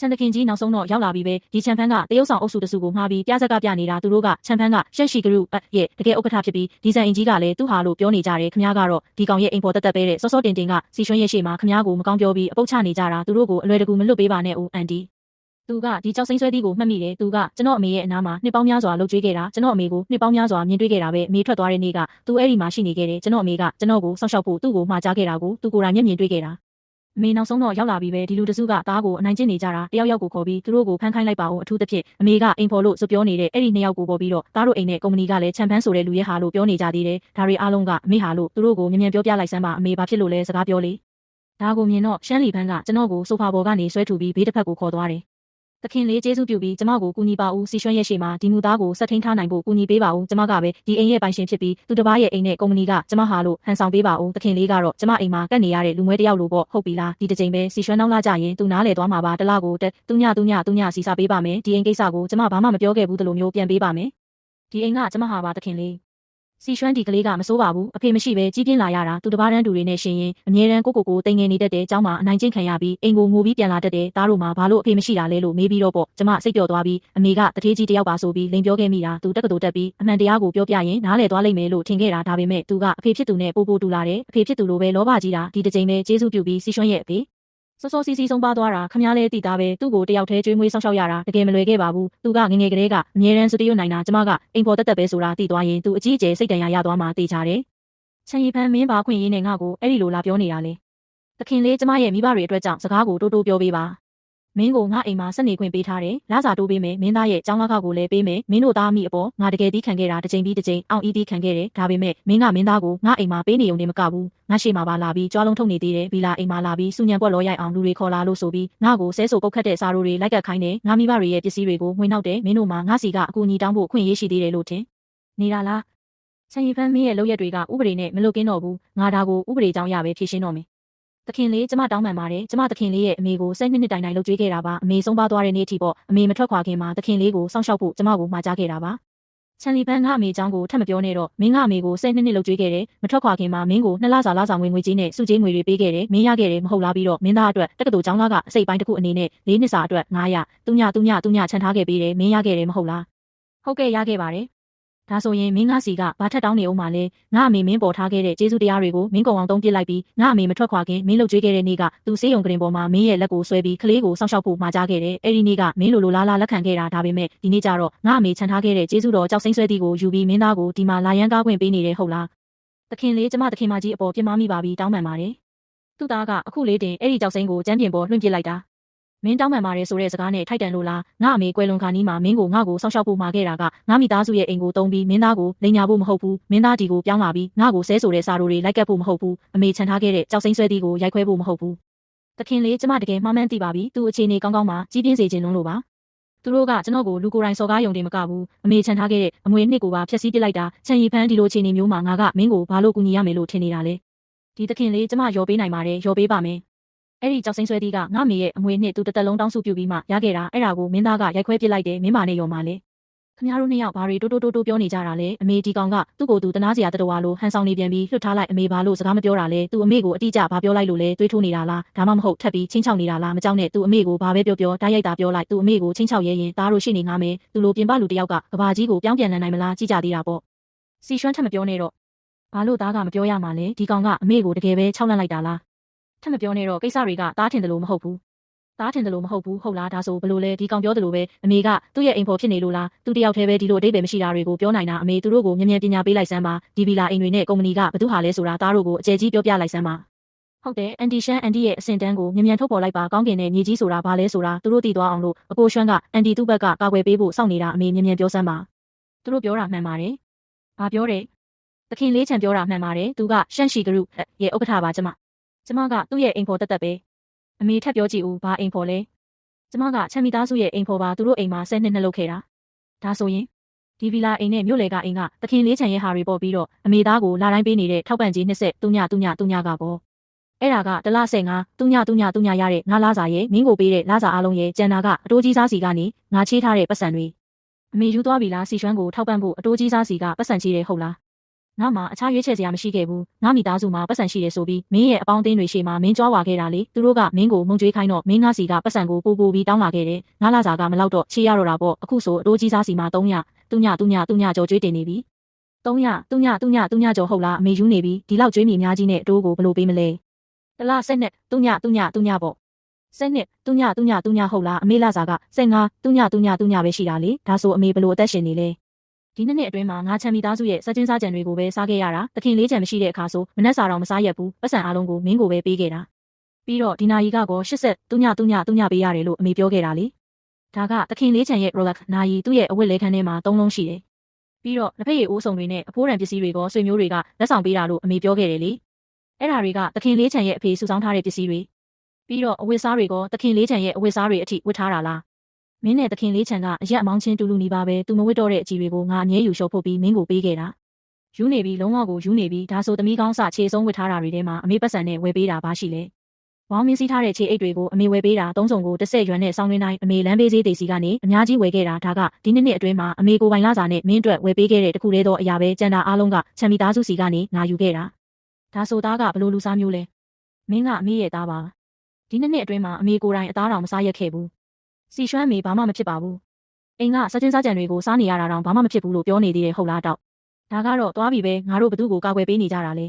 ချန်တခင်ကြီးနောက်ဆုံးတော့ရောက်လာပြီပဲဒီချန်ဖန်းကတရုတ်ဆောင်အုပ်စုတစုကိုမှားပြီးပြဇက်ကပြနေတာသူတို့ကချန်ဖန်းကရှက်ရှိဂရုရဲ့တကယ်ဥက္ကဋ္ဌဖြစ်ပြီးဒီဇန်အင်ကြီးကလည်းသူ့ဟာလို့ပြောနေကြတယ်ခမားကတော့ဒီကောင်ရဲ့အိမ်ပေါ်တက်ပဲတဲ့စောစောတင်တင်ကစီရွှန်းရဲ့ရှေ့မှာခမားကိုမကောင်းပြောပြီးအပုတ်ချနေကြတာသူတို့ကိုအလွယ်တကူမလွတ်ပေးပါနဲ့ဦးအန်တီသူကဒီကြောက်စိမ့်ဆွဲသီးကိုမှတ်မိတယ်သူကကျွန်တော်အမေရဲ့အနားမှာနှစ်ပေါင်းများစွာလှုပ်ကြွေးခဲ့တာကျွန်တော်အမေကိုနှစ်ပေါင်းများစွာမြင်တွေ့ခဲ့တာပဲအမေထွက်သွားတဲ့နေ့ကသူအဲ့ဒီမှာရှိနေခဲ့တယ်ကျွန်တော်အမေကကျွန်တော်ကိုစောင့်ရှောက်ဖို့သူ့ကိုမှာကြားခဲ့တာကိုသူကိုယ်တိုင်မျက်မြင်တွေ့ခဲ့တာအမေနောက်ဆုံးတော့ရောက်လာပြီပဲဒီလူတစုကသားကိုအနိုင်ကျင့်နေကြတာတယောက်ယောက်ကိုခေါ်ပြီးသူတို့ကိုဖမ်းခိုင်းလိုက်ပါဦးအထူးသဖြင့်အမေကအိမ်ဖော်လို့စပြောနေတဲ့အဲ့ဒီနှစ်ယောက်ကိုပေါ်ပြီးတော့သားတို့အိမ်နဲ့ကုမ္ပဏီကလည်းချန်ပန်းဆိုတဲ့လူရဲ့ဟာလို့ပြောနေကြသေးတယ်ဒါတွေအားလုံးကအမေဟာလို့သူတို့ကိုမြန်မြန်ပြောပြလိုက်စမ်းပါအမေဘာဖြစ်လို့လဲစကားပြောလေဒါကိုမြင်တော့ရှမ်းလီဖန်းကကျွန်တော်ကိုဆိုဖာပေါ်ကနေဆွဲထူပြီးဘေးတစ်ဖက်ကိုခေါ်သွားတယ်သခင်လေးကျေးဇူးပြုပြီးကျမကိုကူညီပါဦးစီရွှန်းရဲ့ရှေ့မှာဒီမူသားကိုဆက်ထိန်ထားနိုင်ဖို့ကူညီပေးပါဦးကျမကပဲဒီအိမ်ရဲ့ပိုင်ရှင်ဖြစ်ပြီးသူတစ်ပါးရဲ့အိမ်နဲ့ကုမ္ပဏီကကျမဟာလို့ဟန်ဆောင်ပေးပါဦးသခင်လေးကတော့ကျမအိမ်မှာကတ်နေရတဲ့လူမွဲတယောက်လိုပေါ့ဟုတ်ပြီလားဒီတစ်ချိန်ပဲစီရွှန်းနောက်လာကြရင်သူနားလေသွားမှာပါတလားကိုတက်သူညစီစာပေးပါမယ်ဒီအိမ်ကိစ္စကိုကျမဘာမှမပြောခဲ့ဘူးတလို့မျိုးပြန်ပေးပါမယ်ဒီအိမ်ကကျမဟာပါသခင်လေးစီရွှန်းဒီကလေးကမစိုးပါဘူးအဖေမရှိပဲကြီးပြင်းလာရတာသူတစ်ပါးတန်းတူတွေနဲ့ရှင်ရင်အမြဲတမ်းကိုတိမ်ငယ်နေတတ်တဲ့အကြောင်းမှာအနိုင်ကျင့်ခံရပြီးအိမ်ကိုငိုပြီးပြန်လာတတ်တယ်သားတို့မှာဘာလို့အဖေမရှိတာလဲလို့မေးပြီးတော့ပေါ့ကျမစိတ်ပျော်သွားပြီးအမေကတထေးကြီးတယောက်ပါဆိုပြီးလိန်ပြောခဲ့မိတာသူတက္ကသိုလ်တက်ပြီးအမှန်တရားကိုပြောပြရင်နားလည်သွားလိမ့်မယ်လို့ထင်ခဲ့တာဒါပေမဲ့သူကအဖေဖြစ်သူနဲ့ပိုတူလာတယ်အဖေဖြစ်သူလိုပဲလောဘကြီးတာဒီတစ်ချိန်ပဲကျေးဇူးပြုပြီးစီရွှန်းရဲ့အဖေစောစီဆုံးပါသွားတာခမားလေးတည်သားပဲသူ့ကိုတယောက်တည်းကျွေးမွေးဆောက်ရှောက်ရတာတကယ်မလွယ်ခဲ့ပါဘူးသူကငငယ်ကလေးကအမြဲတမ်းစတရွတ်နိုင်တာကျမကအိမ်ပေါ်တက်ပဲဆိုတာသိသွားရင်သူအကြီးအကျယ်စိတ်တန်ရာရသွားမှသိကြတယ်ချန်ရီဖန်းမင်းဘာခွင့်ရင်းနဲ့ငါ့ကိုအဲ့ဒီလိုလာပြောနေတာလေသခင်လေးကျမရဲ့မိဘတွေအတွက်ကြောင့်စကားကိုတိုးပြောပေးပါမင်းကိုငါအိမ်မှာဆက်နေခွင့်ပေးထားတယ်လစာတိုးပေးမယ်မင်းသားရဲ့ကျောင်းကားကိုလည်းပေးမယ်မင်းတို့သားမိအပေါ်ငါတကယ်တီးခံခဲ့တာတစ်ချိန်ပြီးတစ်ချိန်အောင်အီးတီးခံခဲ့တယ်ဒါပေမဲ့မင်းကမင်းသားကိုငါအိမ်မှာပေးနေုံနဲ့မကဘူးငါရှေ့မှာပါလာပြီးကြွားလုံးထုတ်နေသေးတယ်ဘီလာအိမ်မှာလာပြီးစူညံပွက်လောရိုက်အောင်လူတွေခေါ်လာလို့ဆိုပြီးငါကိုဆဲဆိုပုတ်ခတ်တဲ့စာရိုးတွေလိုက်ကတ်ခိုင်းတယ်ငါမိဘတွေရဲ့ပစ္စည်းတွေကိုငွေနှောက်တယ်မင်းတို့မှာငါစီကအကူအညီတောင်းဖို့ခွင့်ရရှိသေးတယ်လို့ထင်နေတာလားချန်ရီဖန်းမင်းရဲ့လုပ်ရက်တွေကဥပဒေနဲ့မလွတ်ကင်းတော့ဘူးငါဒါကိုဥပဒေကြောင့်ရပဲဖြေရှင်းတော့မယ်သခင်လေးကျမတောင်းပန်ပါတယ်ကျမသခင်လေးရဲ့အမေကို12နှစ်တိုင်လှုပ်ကြွေးခဲ့တာပါအမေဆုံးပါသွားတဲ့နေ့အထိပေါ့အမေမထွက်ခွာခင်မှာသခင်လေးကိုစောင့်ရှောက်ဖို့ကျမကိုမှာကြားခဲ့တာပါချန်လီဖန်းကအမေเจ้าကိုထပ်မပြောနဲ့တော့မင်းကအမေကို12နှစ်လှုပ်ကြွေးခဲ့တယ်မထွက်ခွာခင်မှာမင်းကို2လစာငွေကြေးနဲ့စုကြေးငွေတွေပေးခဲ့တယ်မင်းရခဲ့တယ်မဟုတ်လားပြီးတော့မင်းသားအတွက်တက္ကသိုလ်ကျောင်းသားကအစိပ်ပိုင်းတစ်ခုအနေနဲ့4နှစ်စာအတွက်900သူညချန်ထားခဲ့ပေးတယ်မင်းရခဲ့တယ်မဟုတ်လားဟုတ်ကဲ့ရခဲ့ပါတယ်ဒါဆိုရင်မင်းငါစီကဘာထက်တောင်းနေအောင်မလဲငါအမေမင်းပေါ်ထားခဲ့တဲ့ကျေးဇူးတရားတွေကိုမင်းကုံအောင်သုံးပြလိုက်ပြီးငါအမေမထွက်ခွာခင်မင်းလှုပ်ကြွေးခဲ့တဲ့နေ့ကသူစေးရုံကရင်ပေါ်မှာမင်းရဲ့လက်ကိုဆွဲပြီးကလေးကိုစောင့်ရှောက်ဖို့မှာကြားခဲ့တယ်အဲ့ဒီနေ့ကမင်းလိုလားလက်ခံခဲ့တာဒါပေမဲ့ဒီနေ့ကျတော့ငါအမေချန်ထားခဲ့တဲ့ကျေးဇူးတော်ကြောက်စိမ့်ဆွဲသည်ကိုယူပြီးမင်းသားကိုဒီမှာလာရန်ကားခွင့်ပေးနေတယ်ဟုတ်လားသခင်လေးကျမသခင်မကြီးအပေါ်ပြင်းမမိပါပြီတောင်းပန်ပါတယ်သူ့သားကအခုလေးတင်အဲ့ဒီကြောက်စိမ့်ကိုကျမ်းပြင်ပေါ်လွှင့်ပစ်လိုက်တာမင်းတောင်းပန်ပါတယ်ဆိုတဲ့စကားနဲ့ထိုက်တန်လို့လားငါအမေကွယ်လွန်ခါနီးမှာမင်းကိုငါ့ကိုစောင့်ရှောက်ဖို့မှာခဲ့တာကငါမိသားစုရဲ့အိမ်ကိုတုံးပြီးမင်းသားကိုလိန်ညာဖို့မဟုတ်ဘူးမင်းသားဒီကိုပြောင်းလာပြီးငါ့ကိုဆဲဆိုတဲ့စာရိုးတွေလိုက်ကပ်ဖို့မဟုတ်ဘူးအမေချန်ထားခဲ့တဲ့ကြောက်စိမ့်ဆွဲသည်ကိုရိုက်ခွဲဖို့မဟုတ်ဘူးသခင်လေးကျမတကယ်မှားမှန်းသိပါပြီသူ့အခြေအနေကောင်းမှကြီးပြင်းစေခြင်းလုံးလို့ပါသူတို့ကကျွန်တော်ကိုလူကိုယ်တိုင်စော်ကားယုံတယ်မကဘူးအမေချန်ထားခဲ့တဲ့အမွေနှစ်ကိုပါဖျက်ဆီးပစ်လိုက်တာချန်ရီဖန်းဒီလိုအခြေအနေမျိုးမှာငါကမင်းကိုဘာလို့ကူညီရမယ်လို့ထင်နေတာလဲဒီသခင်လေးကျမရောပေးနိုင်ပါတယ်ရောပေးပါမယ်အဲ့ဒီကြောက်စိမ့်ဆွဲသီးကငါမေရဲ့အမွေနှစ်သူတစ်သက်လုံးတောင်းစုပြုပြီးမှရခဲ့တာအဲ့ဒါကိုမင်းသားကရိုက်ခွဲပစ်လိုက်တယ်မင်းမနဲ့ရောမှာလေခင်ဗျားတို့နှစ်ယောက်ဘာတွေတိုးပြောနေကြတာလဲအမေဒီကောင်ကသူ့ကိုယ်သူတနာစရာတတော်ဝါလို့ဟန်ဆောင်နေပြန်ပြီးလွတ်ထားလိုက်အမေဘာလို့စကားမပြောတာလဲသူအမေကိုအတိအကျဘာပြောလိုက်လို့လဲတွေးထိုးနေတာလားဒါမှမဟုတ်ထပ်ပြီးချင်းချောက်နေတာလားမကြောက်နဲ့သူအမေကိုဘာပဲပြောတိုက်ရိုက်တာပြောလိုက်သူအမေကိုချင်းချောက်ရဲရင်သားတို့ရှိနေငါမယ်သူလိုပြင်ပလူတယောက်ကကဘာကြီးကိုပြောင်းပြန်လည်နိုင်မလားကြည့်ကြသေးတာပေါ့စီရွှန်းထပ်မပြောနဲ့တော့ဘာလို့သားကမပြောရမှာလဲဒီကောင်ကအမေကိုတကယ်ပဲခြောက်လန့်လိုက်တာလားထပ်မပြောနဲ့တော့ကိစ္စတွေကသားထင်တယ်လို့မဟုတ်ဘူးဟုတ်လားဒါဆိုဘလို့လဲဒီကောင်ပြောတယ်လို့ပဲအမေကသူ့ရဲ့အိမ်ဖော်ဖြစ်နေလို့လားသူတယောက်တည်းပဲဒီလိုအတိတ်ပဲမရှိတာတွေကိုပြောနိုင်တာအမေသူတို့ကိုမြန်ပညာပေးလိုက်စမ်းပါဒီဗီလာအိမ်တွေနဲ့ကုမ္ပဏီကဘသူဟာလဲဆိုတာသားတို့ကိုအကျယ်ကြီးပြောပြလိုက်စမ်းပါဟုတ်တယ်အန်တီရှမ်းအန်တီရဲ့အဆင့်တန်းကိုမြန်ထုတ်ပေါ်လိုက်ပါကောင်းကင်နဲ့မြေကြီးဆိုတာဘာလဲဆိုတာသူတို့သိသွားအောင်လို့အကိုရွှမ်းကအန်တီသူ့ဘက်ကကာကွယ်ပေးဖို့စောင့်နေတာအမေမြန်ပြောစမ်းပါသူတို့ပြောတာမှန်ပါတယ်ဘာပြောတယ်သခင်လေးချန်ပြောတာမှန်ပါတယ်သူကရှန့်ရှိဂရုရဲ့ဥက္ကဋ္ဌပါကျမကသူ့ရဲ့အိမ်ဖော်တက်ပဲအမေထပ်ပြောကြည့်ဦးဘာအိမ်ဖော်လဲကျမကချမ်းမီသားစုရဲ့အိမ်ဖော်ပါသူတို့အိမ်မှာ12နှစ်လုပ်ခဲ့တာဒါဆိုရင်ဒီဗီလာအိမ်နဲ့မြို့လေကအိမ်ကသခင်လေးချန်ရဲ့ဟာတွေပေါ်ပြီးတော့အမေသားကိုလာတိုင်းပေးနေတဲ့ထောက်ပံ့ကြေး20သူညကပေါ့အဲ့ဒါကတလ15သူညရတဲ့ငါလာစာရဲ့မင်းကိုပေးတဲ့လာစာအားလုံးရဲ့ကျန်တာကအတိုးကြီးစားစီကနေငါချေးထားတဲ့ပတ်စံတွေအမေယူသွားပြီလားစီရွှမ်းကိုထောက်ပံ့ဖို့အတိုးကြီးစားစီကပတ်စံချေးတယ်ဟုတ်လား ငါမှအခြားရွေးချယ်စရာမရှိခဲ့ဘူးငါမိသားစုမှာပတ်စံရှိတယ်ဆိုပြီးမင်းရဲ့အပေါင်းအသင်းတွေရှေ့မှာမင်းကြွားဝါခဲ့တာလေသူတို့ကမင်းကိုမုံကြွေးခိုင်းတော့မင်းငါစီကပတ်စံကိုပို့ပြီးတောင်းလာခဲ့တယ်ငါလာစားကမလောက်တော့ချေရတော့တာပေါ့အခုဆိုအတိုးကြီးစားစီမှာ300သူညကျော်ကြွေးတင်နေပြီ300ကျော်ဟုတ်လားအမေယူနေပြီဒီလောက်ကြွေးမြီအများကြီးနဲ့အတိုးကိုဘလို့ပေးမလဲတလားဆက်နဲ့300ပေါ့ဆက်နဲ့300ဟုတ်လားအမေလာစားက15ပဲရှိတာလေဒါဆိုအမေဘလို့အသက်ရှင်နေလဲဒီနှစ်အတွင်းမှာငါချမ်းမိသားစုရဲ့စက်ချင်းစားကြံတွေကိုပဲစားခဲ့ရတာတခင်လေးကြံမရှိတဲ့အခါဆိုမနှက်စာတော့မစားရက်ဘူးပတ်စံအားလုံးကိုမင်းကိုပဲပေးခဲ့တာပြီးတော့ဒီနာရီကတော့80ပေးရတယ်လို့အမေပြောခဲ့တာလေဒါကတခင်လေးချံရဲ့ Rolex နာရီသူ့ရဲ့အဝတ်လဲခန်းထဲမှာ3လုံးရှိတယ်ပြီးတော့လက်ဖက်ရည်အိုးဆောင်တွေနဲ့အဖိုးရံပစ္စည်းတွေကဆွေမျိုးတွေကလက်ဆောင်ပေးတာလို့အမေပြောခဲ့တယ်လေအဲ့ဒါတွေကတခင်လေးချံရဲ့အဖေစုဆောင်းထားတဲ့ပစ္စည်းတွေပြီးတော့အဝတ်စားတွေကတခင်လေးချံရဲ့အဝတ်စားတွေအထိဝတ်ထားတာလားမင်းနဲ့တခင်လေးချံကအရက်အမောင်းချင်းတူလူနေပါပဲသူမဝတ်တော့တဲ့အကြီးတွေကိုငါအမြဲယူလျှော်ဖို့ပြီးမင်းကိုပေးခဲ့တာယူနေပြီလုံးဝကိုယူနေပြီဒါဆိုသမီးကောင်းစခြေဆုံးဝတ်ထားတာတွေထဲမှာအမေပတ်စံနဲ့ဝယ်ပေးတာဘာရှိလဲဝေါင်းမင်းစီးထားတဲ့ခြေအိတ်တွေကိုအမေဝယ်ပေးတာ3စုံကို10ရွမ်းနဲ့စောင်းရင်းတိုင်းအမေလမ်းဘေးဈေးဒေစီကနေအများကြီးဝယ်ခဲ့တာဒါကဒီနှစ်အတွင်းမှာအမေကိုပိုင်လာစာနဲ့မင်းအတွက်ဝယ်ပေးခဲ့တဲ့တခုတည်းသောအရာပဲကျန်တာအားလုံးကချမ်းမီသားစုစီကနေငါယူခဲ့တာဒါဆိုသားကဘလို့လူစားမျိုးလဲမင်းကအမေရဲ့သားပါဒီနှစ်အတွင်းမှာအမေကိုယ်တိုင်အသားတော်မစားရက်ခဲ့ဘူးစီရွှမ်းမေဘာမှမဖြစ်ပါဘူးအိမ်ကစက်ချင်းစားကြံတွေကိုစားနေရတာတော့ဘာမှမဖြစ်ဘူးလို့ပြောနေသေးတယ်ဟုတ်လားတော့ဒါကတော့သွားပြီပဲငါတို့ဘသူ့ကိုကာကွယ်ပေးနေကြတာလေ